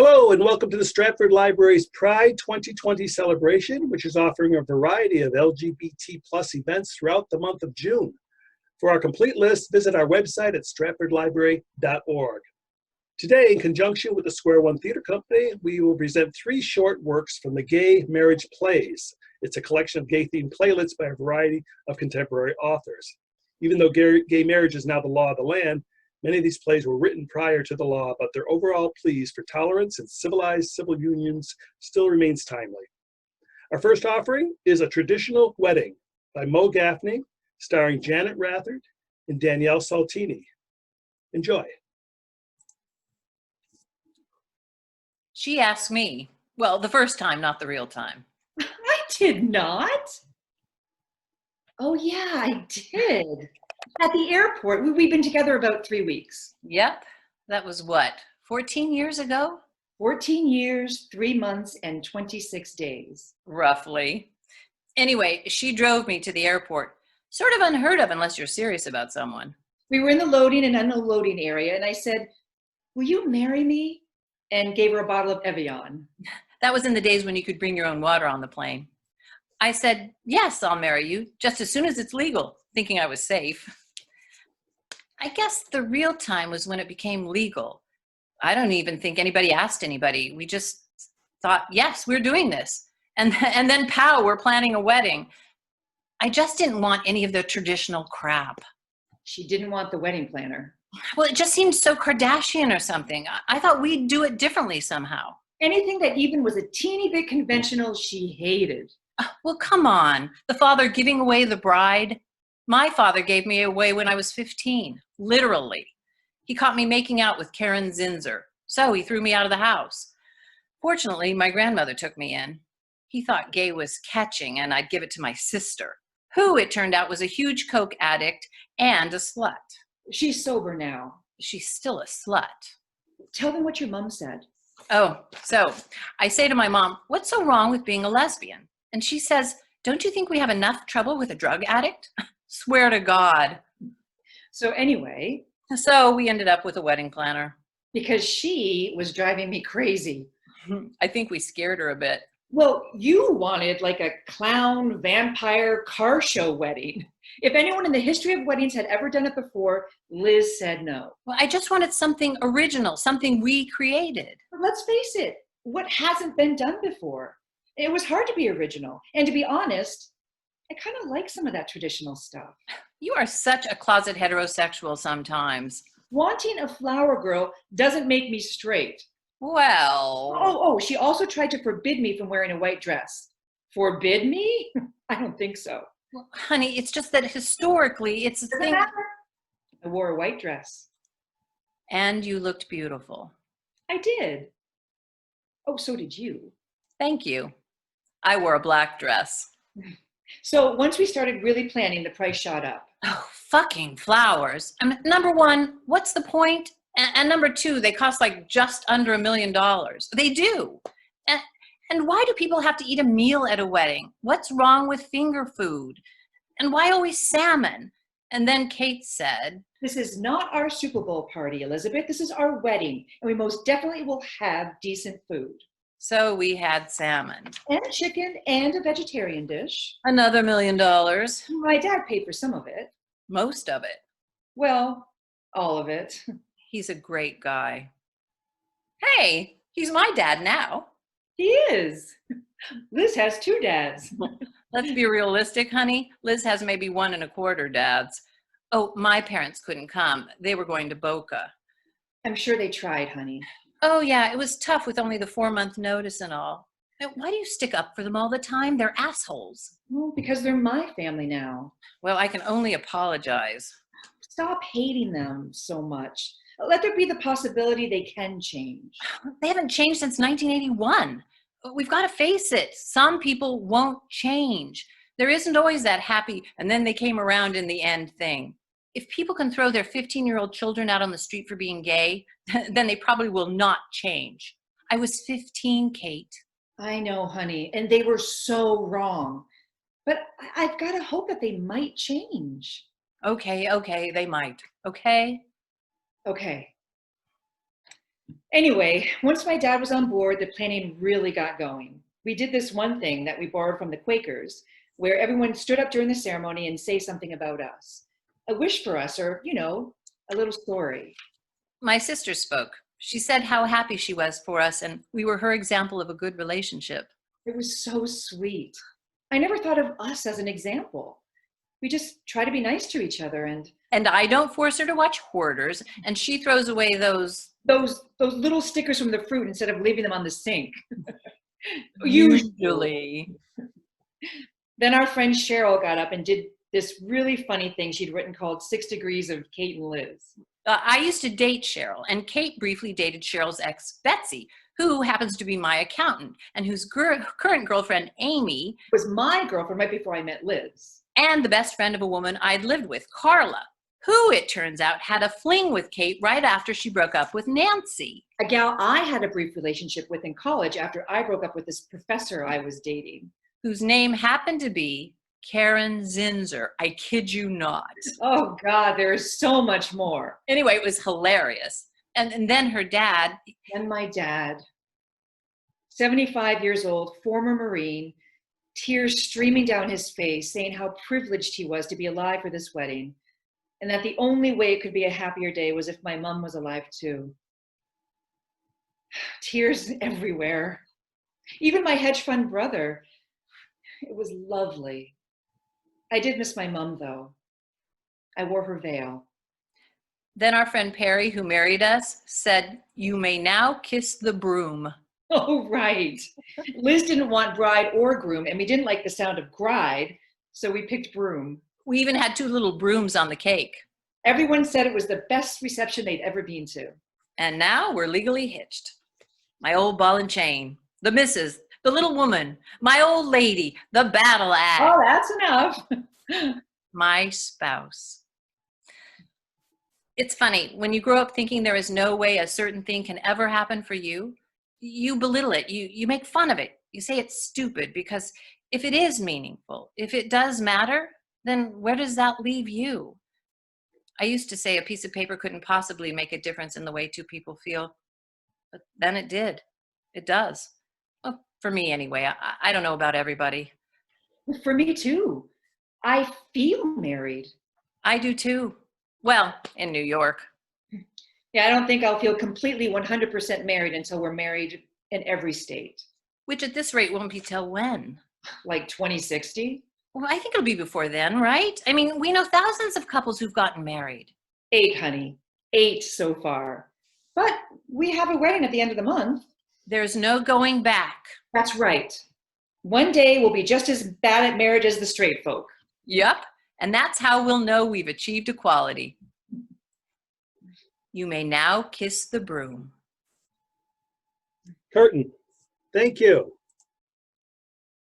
Hello and welcome to the Stratford Library's Pride 2020 celebration, which is offering a variety of LGBT plus events throughout the month of June. For our complete list, visit our website at stratfordlibrary.org. Today, in conjunction with the Square One Theater Company, we will present 3 short works from the Gay Marriage Plays. It's a collection of gay-themed playlets by a variety of contemporary authors. Even though gay marriage is now the law of the land, many of these plays were written prior to the law, but their overall pleas for tolerance and civilized civil unions still remains timely. Our first offering is A Traditional Wedding by Mo Gaffney, starring Janet Rathert and Danielle Sultini. Enjoy. She asked me, well, the first time, not the real time. I did not. Oh yeah, I did. At the airport. We've been together about 3 weeks. Yep, that was what, 14 years ago? 14 years, 3 months, and 26 days. Roughly. Anyway, she drove me to the airport. Sort of unheard of unless you're serious about someone. We were in the loading and unloading area, and I said, "Will you marry me?" And gave her a bottle of Evian. That was in the days when you could bring your own water on the plane. I said, yes, I'll marry you, just as soon as it's legal, thinking I was safe. I guess the real time was when it became legal. I don't even think anybody asked anybody. We just thought, yes, we're doing this. And then pow, we're planning a wedding. I just didn't want any of the traditional crap. She didn't want the wedding planner. Well, it just seemed so Kardashian or something. I thought we'd do it differently somehow. Anything that even was a teeny bit conventional, she hated. Well, come on. The father giving away the bride. My father gave me away when I was 15, literally. He caught me making out with Karen Zinzer, so he threw me out of the house. Fortunately, my grandmother took me in. He thought gay was catching and I'd give it to my sister, who it turned out was a huge coke addict and a slut. She's sober now. She's still a slut. Tell them what your mom said. Oh, so I say to my mom, what's so wrong with being a lesbian? And she says, don't you think we have enough trouble with a drug addict? Swear to God. So anyway. So we ended up with a wedding planner. Because she was driving me crazy. I think we scared her a bit. Well, you wanted like a clown, vampire, car show wedding. If anyone in the history of weddings had ever done it before, Liz said no. Well, I just wanted something original, something we created. But let's face it, what hasn't been done before? It was hard to be original. And to be honest, I kind of like some of that traditional stuff. You are such a closet heterosexual sometimes. Wanting a flower girl doesn't make me straight. Well... Oh, she also tried to forbid me from wearing a white dress. Forbid me? I don't think so. Well, honey, it's just that historically it's a thing. I wore a white dress. And you looked beautiful. I did. Oh, so did you. Thank you. I wore a black dress. So once we started really planning, the price shot up. Oh, fucking flowers. Number one, what's the point? And number two, they cost like just under $1 million. They do. And why do people have to eat a meal at a wedding? What's wrong with finger food? And why always salmon? And then Kate said, this is not our Super Bowl party, Elizabeth. This is our wedding. And we most definitely will have decent food. So we had salmon. And chicken and a vegetarian dish. Another $1 million. My dad paid for some of it. Most of it. Well, all of it. He's a great guy. Hey, he's my dad now. He is. Liz has 2 dads. Let's be realistic, honey. Liz has maybe 1 1/4 dads. Oh, my parents couldn't come. They were going to Boca. I'm sure they tried, honey. Oh, yeah, it was tough with only the 4-month notice and all. Why do you stick up for them all the time? They're assholes. Well, because they're my family now. Well, I can only apologize. Stop hating them so much. Let there be the possibility they can change. They haven't changed since 1981. We've got to face it. Some people won't change. There isn't always that happy, and then they came around in the end thing. If people can throw their 15-year-old children out on the street for being gay, then they probably will not change. I was 15, Kate. I know, honey, and they were so wrong. But I've got to hope that they might change. Okay, they might. Okay? Okay. Anyway, once my dad was on board, the planning really got going. We did this one thing that we borrowed from the Quakers, where everyone stood up during the ceremony and say something about us. A wish for us, or, a little story. My sister spoke. She said how happy she was for us, and we were her example of a good relationship. It was so sweet. I never thought of us as an example. We just try to be nice to each other, and I don't force her to watch Hoarders, and she throws away those little stickers from the fruit instead of leaving them on the sink. usually. Then our friend Cheryl got up and did this really funny thing she'd written called 6 Degrees of Kate and Liz. I used to date Cheryl, and Kate briefly dated Cheryl's ex, Betsy, who happens to be my accountant, and whose current girlfriend, Amy, Was my girlfriend right before I met Liz. and the best friend of a woman I'd lived with, Carla, who, it turns out, had a fling with Kate right after she broke up with Nancy. A gal I had a brief relationship with in college after I broke up with this professor I was dating. Whose name happened to be Karen Zinzer. I kid you not. Oh God, there is so much more. Anyway, it was hilarious. And then her dad. And my dad, 75 years old, former Marine, tears streaming down his face, saying how privileged he was to be alive for this wedding, and that the only way it could be a happier day was if my mom was alive too. Tears everywhere. Even my hedge fund brother. It was lovely. I did miss my mom, though. I wore her veil. Then our friend Perry, who married us, said, "You may now kiss the broom." Oh, right. Liz didn't want bride or groom, and we didn't like the sound of gride, so we picked broom. We even had 2 little brooms on the cake. Everyone said it was the best reception they'd ever been to. And now we're legally hitched. My old ball and chain, the missus, the little woman, my old lady, the battle axe. Oh, that's enough. My spouse. It's funny, when you grow up thinking there is no way a certain thing can ever happen for you, you belittle it, you make fun of it. You say it's stupid, because if it is meaningful, if it does matter, then where does that leave you? I used to say a piece of paper couldn't possibly make a difference in the way 2 people feel, but then it did. It does. Well, for me anyway. I don't know about everybody. For me too. I feel married. I do too. Well, in New York. Yeah, I don't think I'll feel completely 100% married until we're married in every state. Which at this rate won't be till when? Like 2060? Well, I think it'll be before then, right? I mean, we know thousands of couples who've gotten married. 8, honey. 8 so far. But we have a wedding at the end of the month. There's no going back. That's right. One day we'll be just as bad at marriage as the straight folk. Yup. And that's how we'll know we've achieved equality. You may now kiss the broom. Curtain. Thank you.